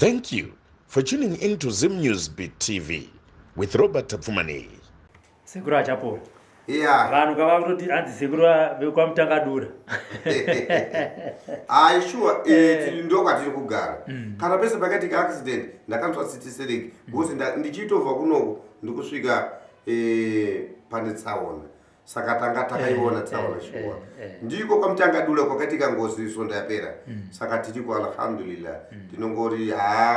Thank you for tuning in to Zim News Beat TV with Robert Tapfumani. Sekuru achapora. Yeah. Vanhu kavakutoti hanzi sekuru vekwamtangadura. Sure, ndo kwatiri kugara. Kana pese pakatika accident ndakanzwa City Select because ndichitobva kunoko ndikusvika pane tsaona. Saka tanga takaiona tsaona shuwa. Ndiko kwamtangadura kwakatika ngozi sonda yapera. Saka tiri kwa alhamdulillah. Tinongori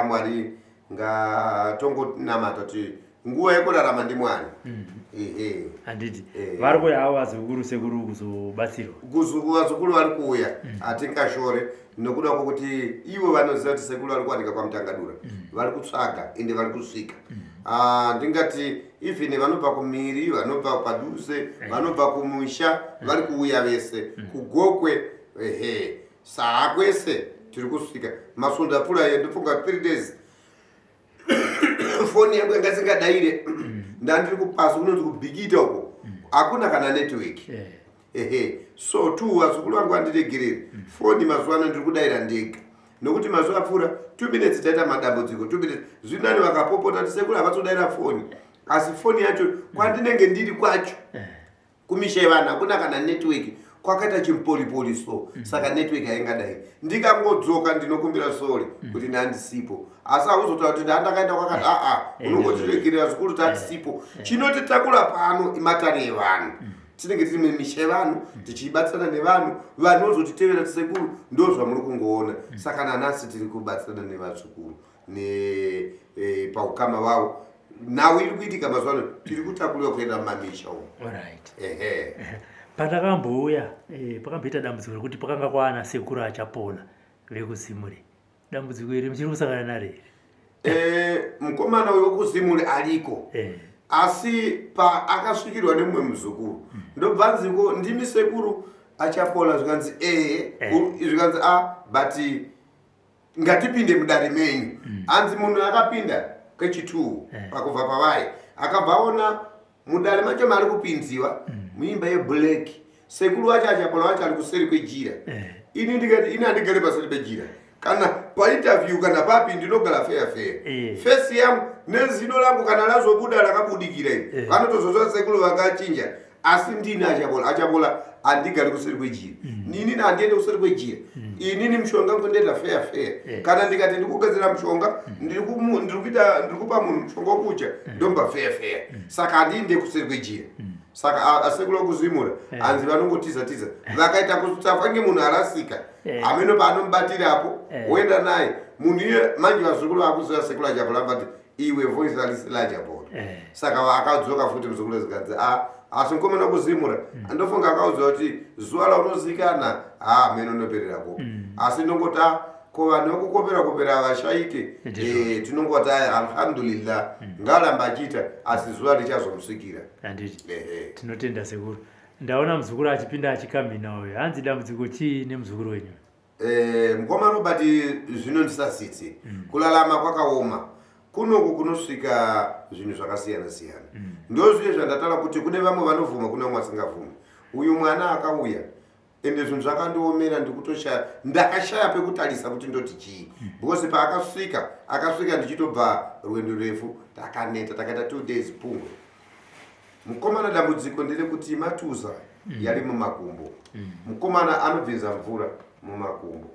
Mwari ngatongonamata kuti nguva yekurarama ndi Mwari. Handiti vari kuya havo vazukuru sekuru kuzobatsirwa vazukuru vari kuuya hatingashore nokuda kwokuti ivo vanoziva kuti sekuru vari kuwanika kwamtangadura vari kutsvaga ende vari kusvika ndingati even vanobva kumiri vanobva padhuze vanobva kumusha vari kuuya vese kugokwe saa kwese tiri kusvika masunda apfuura ndofunga 3 days foni yangu yangasingadayire ndandiri kupasi kunonzi kubhigita uko hakuna kana network so tu vazukuru vangu vandiregerere foni mazuva ano ndiri kudayira ndega nokuti mazuva apfuura 2 minutes taita madambudziko 2 minutes zvinani vakapopota kuti sekuru havatodayira foni asi foni yacho kwandinenge ndiri kwacho kumisha yevanhu hakuna kana network kwakaita chimpolipoli so saka network haingadai ndikangodzoka ndinokumbira sori kuti ndandisipo asi hauzotaura kuti ndandakaenda kwakati unongotiregerera zvikuru tatisipo chinotitakura pano imatare yevanhu tinenge tiri mumisha yevanhu tichibatsirana nevanhu vanhu vozotitevera tisekuru ndo zvamuri kungoona saka nanhasi tiri kubatsirana nevazukuru paukama vavo nhau iri kuitika mazuva ano tiri kutakuriwa kuenda mumamisha umo. Pandakambouya pakamboita dambudziko rekuti pakanga kwana sekuru achapona vekuzimuri. Dambudziko iri muchiri kusangana nare here? Mukomana wekuzimuri ariko asi akasvikirwa nemumwe muzukuru ndobva nziko ndimi sekuru achapona zvikanzi zvikanzi but ngatipinde mudare menyu anzi munhu akapinda kechituu pakubva pavai akabva aona mudare macho mari kupinziwa muimba yeblack sekuru wacho achapona wacho ari kuseri kwejira ini ndikati ini handigare paseri pejira kana painterview kana papi ndinogara fair fesi yangu nezino rangu kana razobuda rakabudikira ini vanotozozva sekuru vakachinja asi ndini achapola handigari kuseri kwejira nini handiende kuseri kwejira inini mushonga ngondienda fair kana ndikati ndikugadzira mushonga ndiri kupa munhu mushonga wokucha ndomba fair saka handiende kuseri kwejira saka asekuru okuzimura hanzi vanongotiza vakaita kutafa ngemunhu arasika ameno paanomubatirapo woenda naye munhu iye manje vazukuru vakuziva sekuru achapola vati iwe voice alisila achapola saka akadzoka futi muzukuru zikanzi asi mukomana kuzimura andofunga akaudziva kuti zuva raunozikana meno nopererapo asi ndongoti ko vanhu vekukopera vashaike tinongoti alhamdulillah ngaramba achiita asi zuva richazomusvikira. Handiti tinotenda sekuru. Ndaona muzukuru achipinda achikambina uyo hanzi dambudziko chii nemuzukuru wenyu? Mukoma Robert zvinondisasitsi kulalama kwakaoma kunoku kunosvika zvinhu zvakasiyana ndozviye zvandataura kuti kune vamwe vanovhuma kune vamwe vasingavhumi. Uyu mwana akauya ende zvinhu zvakandiomera ndakashaya pekutarisa kuti ndoti chii because paakasvika ndichitobva rwendo refu takaneta takaita 2 days pungwe. Mukomana dambudziko nderekuti matuza yari mumakumbo mukomana anobvinza mvura mumakumbo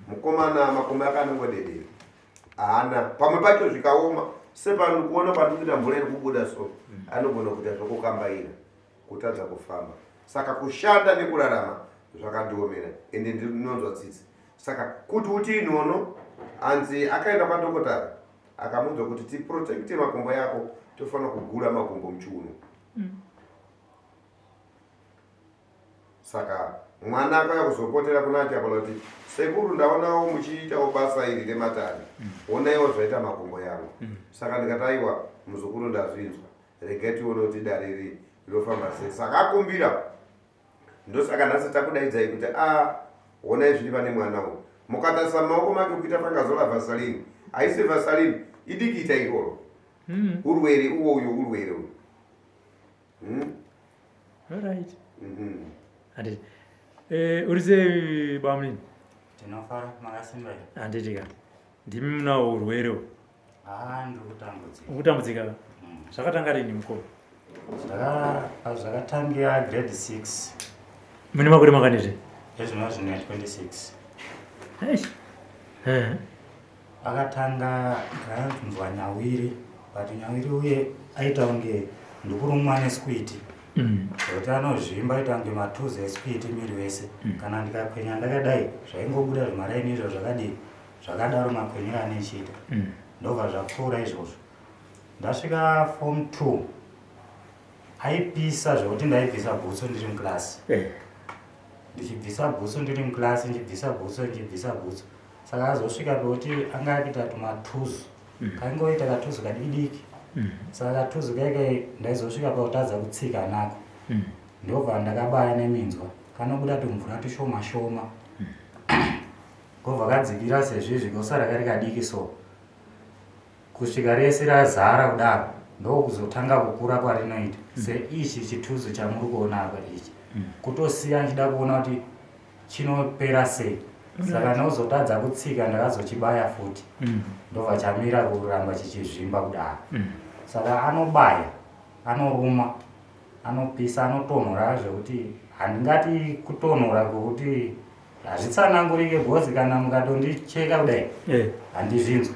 mukomana makumbo akanongodedera haana pamwe pacho zvikaoma sepano kuona pandikuita mvura iri kubuda so anogona kuita zvokukambaira kutadza kufamba saka kushanda nekurarama zvakandiomera ende ndinonzwa tsitsi saka kuti uti inono anzi akaenda kwadhokotara akamunzwa kuti tiprotecte makumbo yako tofanira kugura makumbo muchiuno saka mwana akauya kuzopotera kuna achapola kuti sekuru ndaonawo muchiitawo basa iri rematani onaiwo zvaita makumbo yangu saka ndikataiwa muzukuru ndazvinzwa regai tione kuti dare riri rinofamba sei saka akumbira ndosaka nhasi takudaidzai kuti onai zviri pane mwana uyu mukatarisa maoko make kuita pangazola vasalini haisi vasalini idikita ikoro urwere uwoyo urwere uyu urize bamlini tinofara makasimba handiti ka ndimi munawo urwere ukutambudzika zvakatanga rini mukoma? Zvakatangira grade 6. Mune makore makanizve? Ezvino zvine 26. Akatanga ndakanzwa Nyawiri, but Nyawiri uye aita kunge ndikurumwa neswiti. Kuti anozvimba aita kunge matuzi eswiti miri wese. Kana ndikakwenya ndakadai zvaingobuda zvimaraini izvo zvakadaro makwenyero anochiita. Ndobva zvapfuura izvozvo. Ndasvika form 2 aipisa zvekuti ndaibvisa bhutsu ndiri muklasi. Ndichibvisa bhutsu ndiri muklasi, ndichibvisa bhutsu. Saka azosvika pekuti anga akuita tumatuzu. Kangoita katuzu kadiki. Saka katuzu keke ndaizosvika pakutadza kutsika nako. Ndobva ndakabaya neminzwa. Kanobuda tumvura tushoma shoma. Kobva kadzikira sezvizvi kosara kari kadiki so. Kusvika rese razara kudaro ndokuzotanga kukura kwarinoita. Seichi chituzu chamuri kuona apa ichi. Kutosiya nchida kuona kuti chinopera sei. Saka ndozotadza kutsika ndakazochibaya futi. Ndobva chamira kuramba chichizvimba kudaro. Saka anobaya, anoruma, anopisa, anotonhora zvekuti handingati kutonhora kwekuti hazvitsanangurike bhozi kana mukatondicheka kudai handizvinzwi.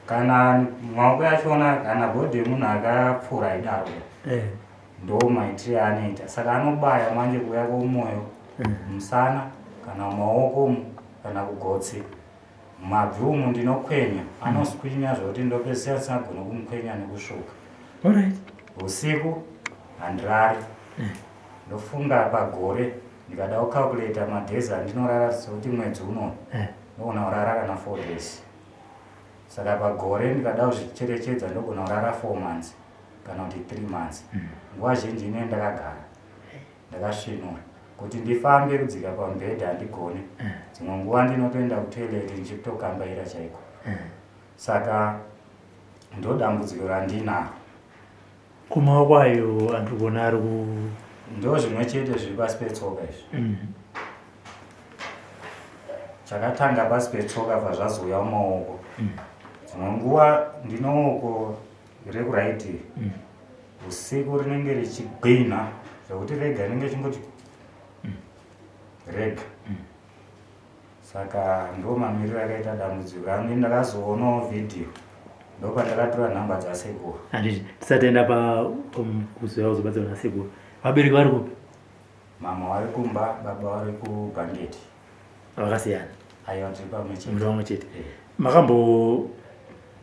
Kana maoko yachona kana bhodhi yemunhu akapfuura idaro ndo maitire anoita. Saka anobaya manje kuuya kwomwoyo, musana kana maoko kana kugotsi. Mabvi umu ndinokwenya, anoswinya zvekuti ndopedzisira ndisagona kumukwenya nekusvuka. Usiku handirari. Ndofunga pagore ndikada kukalkuleta madhezi andinorara sekuti mwedzi unono ndogona kurara kana 4 days. Saka pagore ndikada kuzvicherechedza ndogona kurara 4 months kana kuti 3 months. Nguva zhinji ine ndakagara ndakasvinura kuti ndifambe kudzika pamubhedha handigone. Dzimwe nguva ndinotoenda kutoileti ndichitokambaira chaiko. Saka ndodambudziko randinaro. Kumaoko kwayo andiri kuona ari ku ndo zvimwe chete zviri pasi petsoka izvi. Chakatanga pasi petsoka pazvazouya mumaoko. Dzimwe nguva ndinooko rekuraiti usiku rinenge richigwina zvekuti rega rinenge chingoti rega. Saka ndo mamiriro akaita dambudziko rangu. Ndakazoonawo vhidhiyo ndopandakatora nhamba dzasekuru. handiti tisataenda pakuzoya kuzobatsirwa nasekuru. Vabereki vari kupi? Mama vari kumba, baba vari kubhangeti. Vakasiyana? Aiwa tiri pamwe chete. Muri pamwe chete.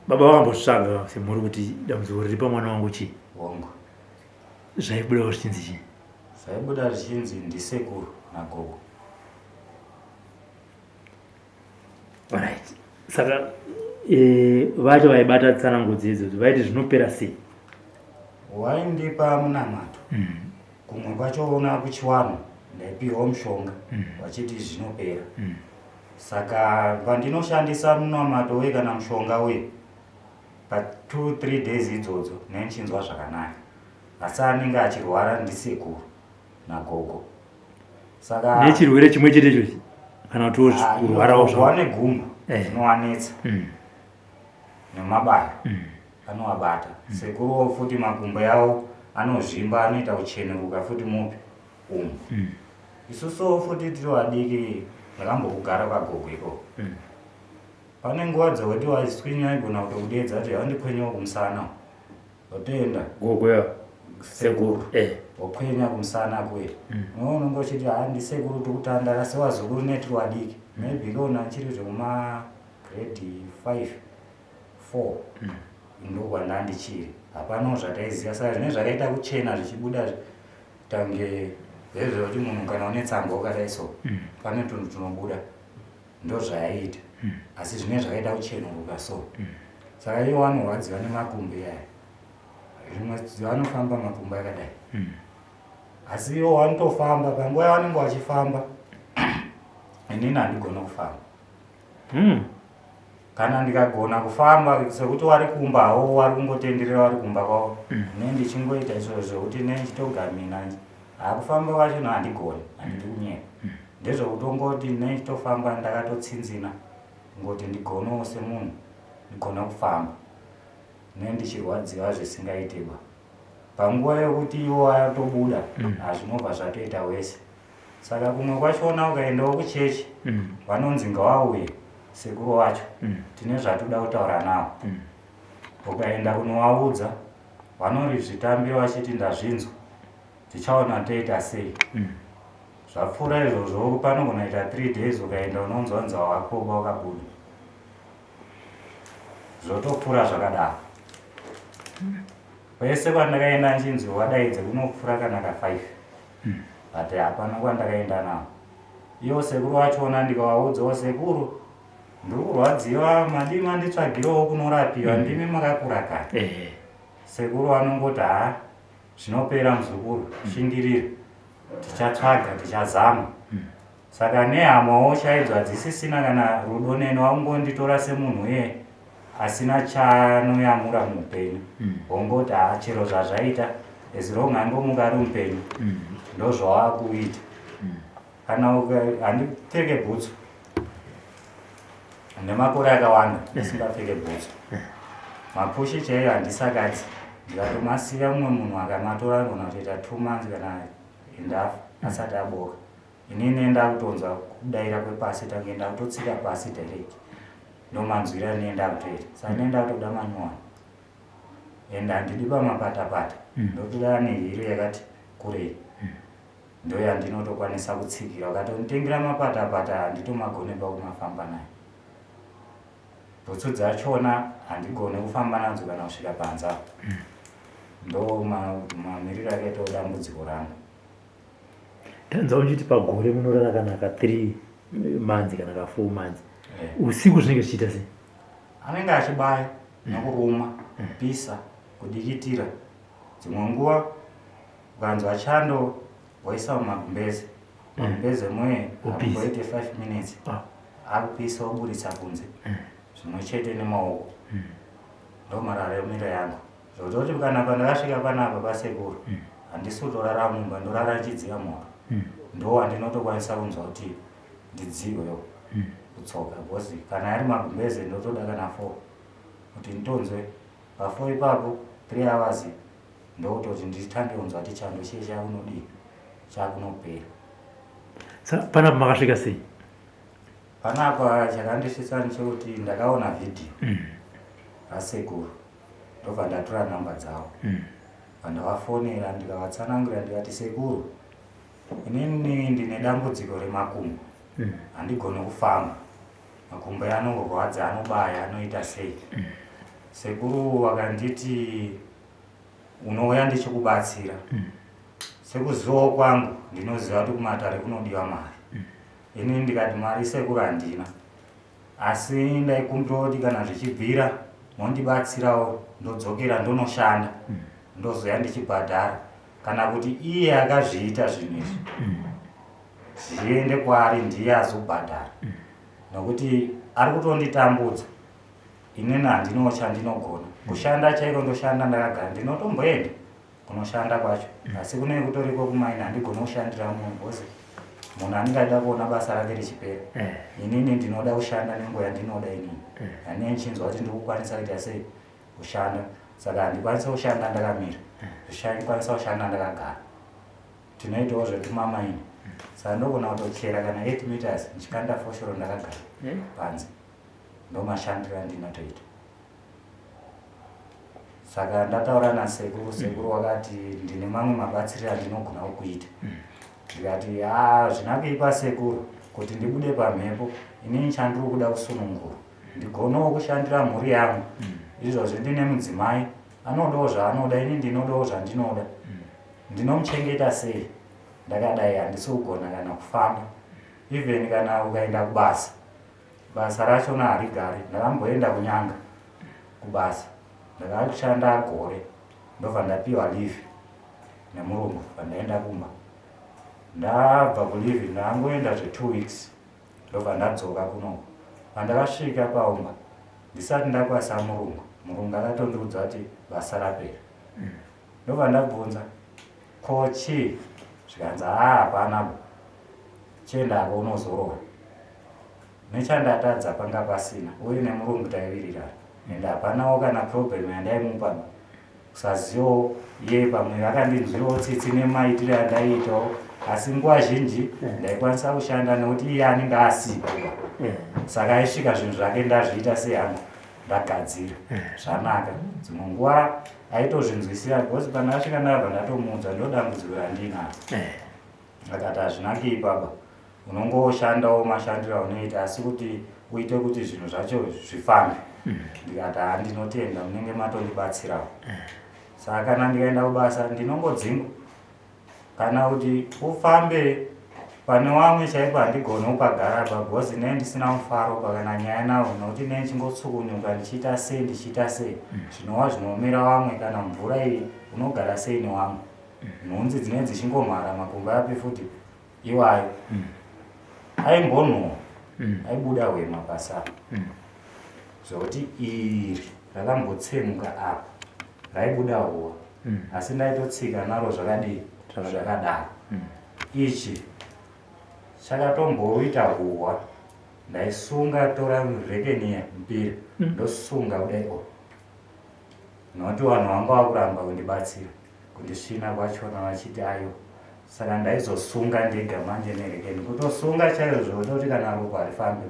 Baba vakambosvanga semhuri kuti dambudziko riri pamwana wangu chii? Hongo. Zvaibuda zvichinzi chii? Zvaibuda zvichinzi ndisekuru nagogo. Alright. Saka vacho vaibata tsanangudzi idzodzo vaiti zvinopera sei? Waindipa munamato. Kumwe kwachoona kuchiwano ndaipiwa mushonga wachiti zvinopera. Saka pandinoshandisa munamato uye kana mushonga uye pa 2-3 days idzodzo nenchinzwa zvakanaka. Asi anenge achirwara ndisekuru nagogo. Saka nechirwere chimwe chete ichochi kana kuti kurwarawo zvawane gumba zvinowanetsa nemabayo anovabata. Sekuru futi makumbo yawo anozvimba, anoita kucheneruka futi mupi umu. Isusu futi tiri vadiki ndakambokugara kwagogo ikoko. Pane nguva dzekuti waswinya igona kutokudedza kuti handikwenyawo kumusana. Wotoenda gogo ya sekuru wokwenya kumusana kwe. Unongo uchiti handisekuru tikutandara sewazukuru netiri vadiki. Maybe lona chiri zvekuma grade 5, 4 ndokwana ndichiri. Hapana zvataiziva. Saka zvine zvakaita kuchena zvichibuda tange zvezvekuti munhu kana une tsamba wakadai so pane tunhu tunobuda ndo zvaiita. Asi zvine zvakaita kucheneruka so. Saka iwo anorwadziwa nemakumbo aya. Rimwe vanofamba makumbo akadai. Asi iwo vanotofamba panguva yavanenge vachifamba inini handigona kufamba. Kana ndikagona kufamba sekuti wari kumbawo wari kungotenderera wari kumba kwavo ne ndichingoita izvo zvekuti nechitogamina hakufamba kwacho handigoni handiri kunyeka. Ndezvekutongoti nechitofamba ndakatotsinzina ngoti ndigonewo semunhu ndigona kufamba nendichirwadziwa zvisingaiteba panguva yokuti iwo atobuda hazvinobva zvatoita wese. Saka kumwe kwachona ukaendawo kuchechi vanonzi ngavauye sekuru wacho tine zvatoda kutaura navo. Ukaenda kunovaudza vanori zvitambi vachiti ndazvinzwa tichaona toita sei. Zvapfuura izvozvo panogona ita 3 days ukaenda unonzwa nzava wakoba wakabuda zvotopfuura zvakadaro. Pese pandakaenda nchinzi wadaidze kunopfuura kana ka5 but hapana kwandakaenda navo. Iwo sekuru wachona ndikavaudzawo sekuru ndiri kurwadziwa madii manditsvagirewo kunorapiwa ndimi makakura kare. Sekuru anongoti zvinopera muzukuru shingirira tichatsvaga tichazama. Saka nehamawo chaidzo dzisisina kana rudo neno wakungonditora semunhu uye asina chaanoyamura muupenyu wongoti chero zvazvaita as long angomuka ari mupenyu ndozvawaakuita. Kana handipfeke bhutsu nemakore akawanda ndisingapfeke bhutsu mapushi chaiyo handisakadzi ndikatomasiya mumwe munhu akamatora anogona kutoita 2 months kana endafu asati aboka. Inini enda kutonzwa kudaira kwepasi tangenda kutotsika pasi direct nomanzwira nenda kutoita. Saka nenda kutoda manyuwani ende handidi pamapatapata ndotoda nehiri yakati kurei ndo yandinotokwanisa kutsikira. Ukatonitengera mapatapata handitomagone pakumafamba nayo. Bhutsu dzachona handigone kufamba nadzo kana kusvika panza. Ndo mamiriro akaitawo dambudziko rangu. Tanza uchiti pagore munorara kana ka3 months kana ka4 months. Usiku zvinenge zvichiita sei? Anenge achibaya nokuruma kupisa kudikitira. Dzimwe nguva ukanzwa chando woisa mumagumbeze magumbeze mwe amboite 5 minutes akupisa woburitsa kunze zvimwe chete nemaoko. Ndo mararamiro yangu zvototi kana pandakasvika panapa pasekuru handisi kutorara mumba ndorara nchidziya moto ndo handinotokwanisa kunzwa kuti ndidziwewo kutsoka bhozi kana ari magumbeze ndotoda kana 4 kuti nditonzwe pa4 ipapo 3 hours ndokutoti nditange kunzwa kuti chando chiye chakunodii chakunopera. Panapa makasvika sei? Panapa chakandisvitsa ndechekuti ndakaona vhidhiyo asekuru ndobva ndatora namba dzavo pandavafonera ndikavatsanangura ndikati sekuru inini ndine dambudziko remakumbo handigone kufamba makumbo anorwadza anobaya anoita sei. Sekuru wakanditi unouya ndichikubatsira. Sekuzivawo kwangu ndinoziva kuti kumatare kunodiwa mari. Ini ndikati mari sekuru handina asi ndaikumbira kuti kana zvichibvira mondibatsirawo ndodzokera ndonoshanda ndozoya ndichibhadhara kana kuti iye akazviita zvinhu izvi zviende kwaari ndiye azobhadhara nokuti ari kutonditambudza. Inini handinowo chandinogona kushanda chaiko ndoshanda ndakagara ndinotomboenda kunoshanda kwacho asi kune kutoriko kumaina handigone kushandira munhu bhozi munhu andingada kuona basa rake richipera. Inini ndinoda kushanda nenguva yandinoda inini handine nchinzwa kuti ndikukwanisa kuita sei kushanda. Saka handikwanisa kushanda ndakamira zvichakwanisa kushanda ndakagara. Tinoitawo zvetumamaini saka ndogona kutochera kana 8 meters ndichikanda foshoro ndakagara panze ndo mashandiro andinotoita. Saka ndataura nasekuru sekuru wakati ndine mamwe mabatsiro andinogona kukuita. Ndikati zvina kuipa sekuru kuti ndibude pamhepo inini chandiri kuda kusunungura ndigonewo kushandira mhuri yangu. Izvozvi ndine mudzimai anodawo zvaanoda ini ndinodawo zvandinoda. Ndinomuchengeta sei ndakadai handisi kugona kana kufamba. Even kana ukaenda kubasa basa rachona harigari. Ndakamboenda kunyanga kubasa ndakashanda gore ndobva ndapiwa leave nemurungu pandaenda kumba. Ndabva kuleave ndangoenda 2 weeks ndobva ndadzoka kuno. Pandakasvika paumba ndisati ndakwasa murungu akatondiudza kuti basa rapera. Ndobva ndabvunza kochi zvikanzi hapana chienda ako unozorora. nechandatadza panga pasina uye nemurungu taivirirana ende hapanawo kana problem yandaimupa kusazivo iye pamwe vakandinzwirawo tsitsi nemaitiro andaiitawo asi nguva zhinji ndaikwanisa kushanda nekuti iye anenge asipa saka aisvika zvinhu zvake ndazviita sehangu ndagadzira zvanaka dzimwe nguva aitozvinzwisira because pandakasvika ndabva ndatomuudza ndodambudziko randinaro akati hazvinakei baba unongoshandawo mashandiro aunoita asi kuti uite kuti zvinhu zvacho zvifambe ndikati handinotenda munenge matondibatsirawo saka kana ndikaenda kubasa ndinongodzinga kana kuti ufambe pane wamwe chaipo handigone ukagara pabhozi ne ndisina mufaro pakana nyaya nawo nokuti ne chingotsukunyuka ndichiita sei zvinova zvinomera wamwe kana mvura iyi unogara sei newamwe nhunzi dzine dzichingomhara makumba api futi iwayo aimbonhuwa aibuda wema pasapa zvokuti iri rakambotsemuka apa raibuda huwa asi ndaitotsika naro zvakadii zvakadaro ichi chakatomboita huwa ndaisunga tora rekeni mbiri ndosunga kudai nokuti vanhu vanga vakuramba kundibatsira kundisvina kwachona vachiti ayo saka ndaizosunga ndega manje nerekeni kutosunga chaizvo toti kana ropa harifambi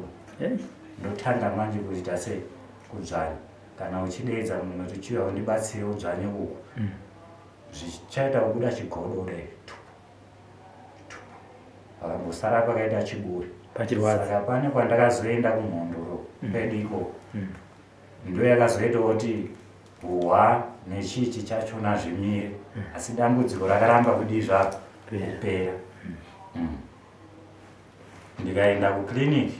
ndotanga manje kuita sei kudzvanya kana uchideedza munhu kuti chiuya undibatsire udzvanye uku zvichaita kubuda chigodore pakambosara pakaita chiburi saka pane kwandakazoenda kumhondoro pediko ndo yakazoita kuti huwa nechichi chachona zvimire asi dambudziko rakaramba kudii zvako kupera ndikaenda kukliniki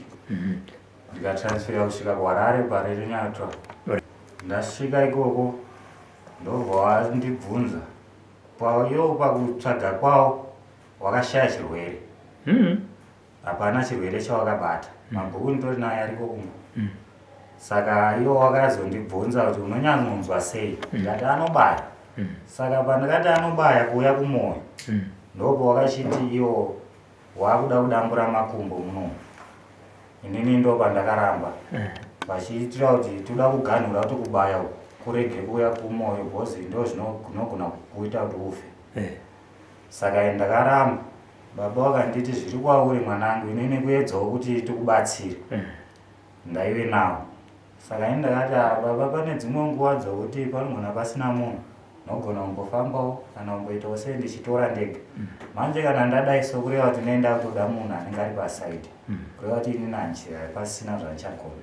ndikatransfera kusvika kuHarare paRenyatwa ndasvika ikoko ndobva vandibvunza paiwo pakutsvaga kwavo wakashaya chirwere hapana chirwere chawakabata mabhuku nditori naye ariko kumwe saka iwo wakazondibvunza kuti unonyanzonzwa sei ndikati anobaya saka pandakati anobaya kuuya kumoyo ndopo wakachiti iwo wakuda kudambura makumbo muno inini ndo pandakaramba vachiitira kuti toda kuganhura kuti kubaya kurege kuuya kumoyo bhozi ndo zvinogona kuita kuti ufe saka ndakaramba baba wakanditi zviri kwauri mwanangu inini kuedzawo kuti tikubatsire ndaive nawo saka ini ndakati baba pane dzimwe nguva dzokuti panogona pasina munhu nogona kumbofambawo kana kumboitawo sei ndichitora ndega manje kana ndadai sokureva kuti noenda kutoda munhu anenge ari pasaidi kureva kuti ini nanjira pasina zvandichagona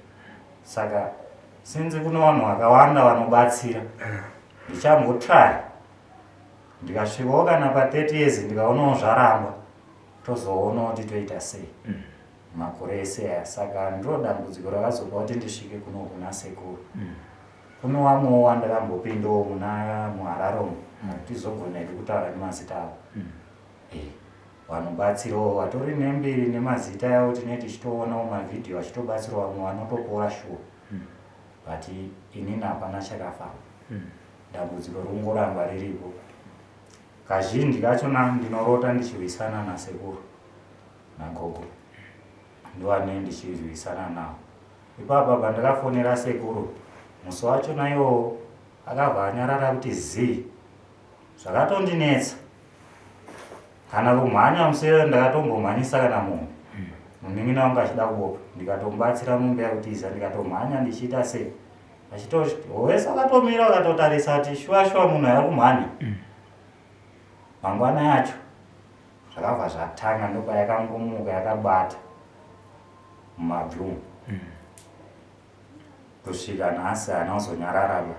saka sinzi kuno vanhu vakawanda vanobatsira ndichambotraya ndikasvikawo kana pa30 years ndikaonawo zvaramba tozoona kuti toita sei makore ese aya saka ndiro dambudziko rakazopa kuti ndisvike kuno kuna sekuru kuno vamwewo wandakambopindawo muna muHarare tizogona kutaura nemazita avo vanobatsirawo vatori nembiri nemazita yavo tinenge tichitoonawo mavhidhiyo achitobatsirawo vamwe vanotopora shuwa but inini hapana chakafamba dambudziko rongoramba riripo kazhinji kachona ndinorota ndichirwisana nasekuru nagogo ndovanenge ndichirwisana navo ipapa pandakafonera sekuru musi wachona iwo akabva anyarara kuti zii zvakatondinetsa kana kumhanya musero ndakatombomhanyisa kana munhu munin'ina wangu achida kuboka ndikatombatsira mombe yakutiza ndikatomhanya ndichiita sei achitoti wese akatomira akatotarisa kuti shuwa munhu ayakumhanya mangwana yacho zvakabva zvatanga ndopa yakangomuka yakabata mumabvumu kusvika nhasi hana kuzonyararaba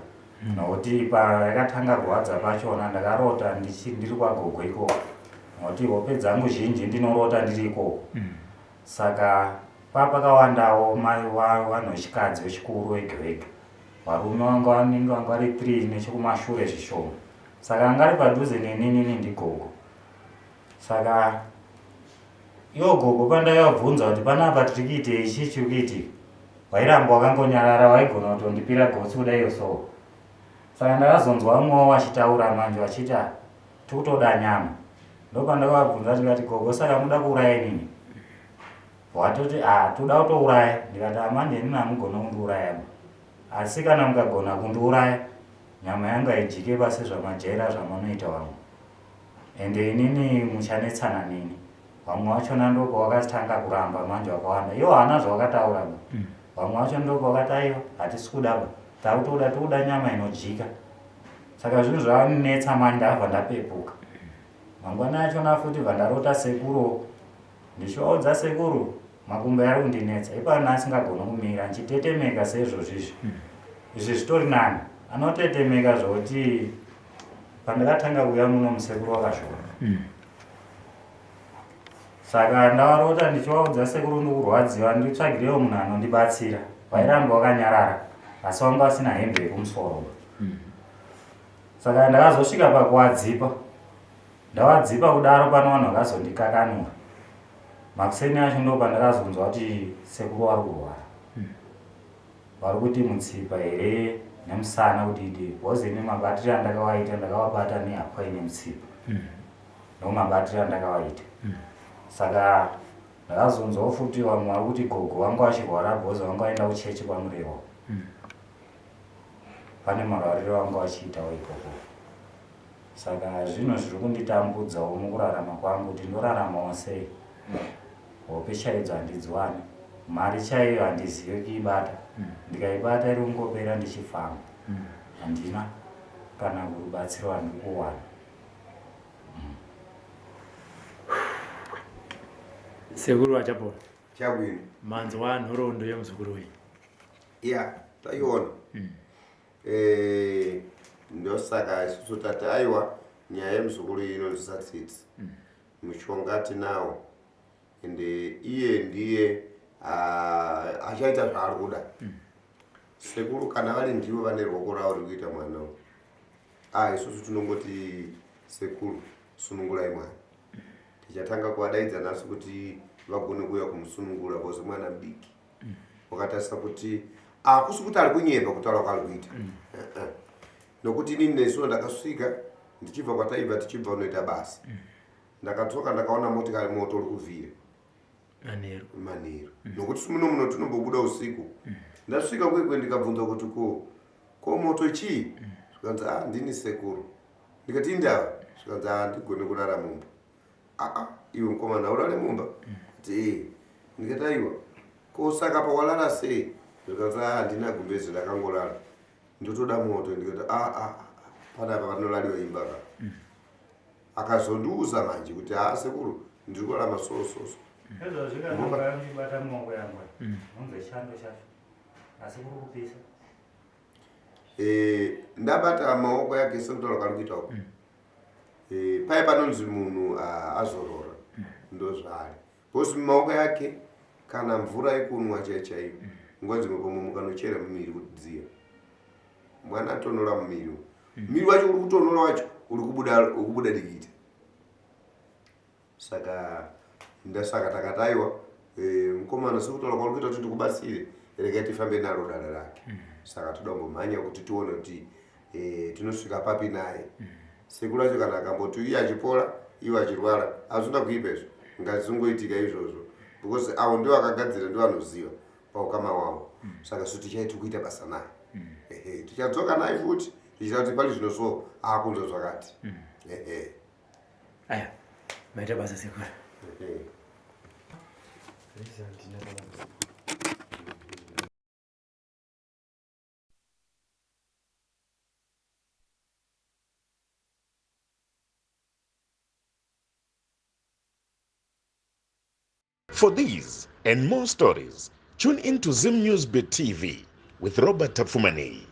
nokuti payakatanga kurwadza pachona ndakarota ndiri kwagogo ikoko nokuti hope dzangu zhinji ndinorota ndiri ikoko saka papakawandawo mai vanhu vechikadzi vechikuru vega vega varume vanga vanenge vanga vari 3 nechekumashure zvishoma saka anga ari padhuze neninini ndigogo saka iwo gogo pandakavabvunza kuti panapa tiri kuitei ichichi kuitika wairamba wakangonyarara waigona kutondipira gotsi kudaiyo so saka ndakazonzwa vamwewo vachitaura manje vachiti tikutoda nyama ndopandakavabvunza tikati gogo saka muda kuuraya nini watoti toda kutouraya. Ndikati amanje inini hamugona kundiuraya, asi kana mukagona kundiuraya nyama yangu haijike pasi zvamajaira zvamunoita vamwe, ende inini muchanetsana nini. Vamwe vachona ndoko wakatanga kuramba manje wakawanda, iwo hana zvawakataura ba. Vamwe vacho ndoko wakati aiwa hatisi kuda ba, toda nyama inojika. Saka zvinhu zvavanetsa manje ndabva ndapepuka. Mangwana achona futi vandarota sekuru, ndichivaudza sekuru makumbo ari kundinetsa, ipano asingagona kumira nchitetemeka seizvozvizvi. Izvi zvitori nani, anotetemeka zvokuti pandakatanga kuuya muno musekuru wakashora. Saka ndavarota ndichivaudza sekuru ndikurwadziwa nditsvagirewo munhu anondibatsira. Vairamba wakanyarara asi wanga asina hembe yekumusoro. Saka ndakazosvika pakuvadzipa, ndavadzipa kudaro pano vanhu vakazondikakanura. Makuseni acho ndo pandakazonzwa kuti sekuru vari kurwara, vari kuti mutsipa here nemusana kudidi, bhozi nemabatiri andakawaita ndakavabata nehakwai nemutsipa, ndomabatiri andakawaita. Saka ndakazonzwawo futi vamwe vari kuti gogo vangu vachirwara bhozi vangu vaenda kuchechi kwamurerwa, pane marwariro vangu vachiitawo ikoko. Saka zvino zviri kunditambudzawo mukurarama kwangu kuti ndoraramawo sei. Hope chaidzo handidziwani, mari chaiyo handizivi kuibata, ndikaibata iri kungopera ndichifamba, handina kana kurubatsiro handiri kuwana. Sekuru wachapo chabwino manzwa nhorondo yemuzukuru uyu. ya taiona ndosaka isusu tati aiwa nyaya yemuzukuru ino ndisatsitsi mushonga tinawo, ende iye ndiye achaita zvaari kuda. Sekuru kana vari ndivo vane ruoko ravo ruri kuita mwana isusu tinongoti sekuru sunungurai mwana. Tichatanga kuvadaidza nhasi kuti vagone kuuya kumusunungura kozi mwana mudiki. Wakatarisa kuti akusi kuti ari kunyemba kutaura kwaari kuita, nokuti inini nesuno ndakasvika ndichibva kwataibva tichibva unoita basa, ndakadzoka ndakaona motikari moto uri kuvhira manheru, nokuti muno tinombobuda usiku. Ndasvika kwekwe ndikabvunza kuti ko moto chii? Zvikanzi ndini sekuru. Ndikati indava? Zvikanzi ndigone kurara mumba. Iwe mukomana urare mumba? Ti ndikati aiwa, ko saka pawalala sei? Zvikanzi handina gumbezi ndakangorara, ndotoda moto. Ndikati panapa panolaliwa imba ka. Akazondiuza manje kuti sekuru ndiri kurarama sososo. Ndibata maoko yangu unze chando chacho asi kuri kupisa. Ndabata maoko yake sekutaura kari kuita uko. Pai panonzi munhu azorora ndozvaari, bosi maoko yake kana mvura yekunwa chaiyo nguva dzimwepo mukanochera mumiri kudziya mwana atonora mumiri. Mumiri wacho uri kutonora wacho uri kubuda dikita. Saka ndasaka takataiwa mukomana sekutaura kwari kuita kuti ndikubatsire, regai tifambe naro dada rake. Saka toda kumbomhanya kuti tione kuti tinosvika papi naye. Sekuru acho kana akamboti iye achipora iwe achirwara hazvina kuipa izvo, ngazvingoitika izvozvo, because avo ndivo akagadzira ndivo vanoziva paukama wavo. Saka su tichaiti kuita basa naye, tichadzoka naye futi tichita kuti pali zvino so akunzwa zvakati. Aya maita basa sekuru. For these and more stories, tune in to Zim News Bit TV with Robert Tafumani.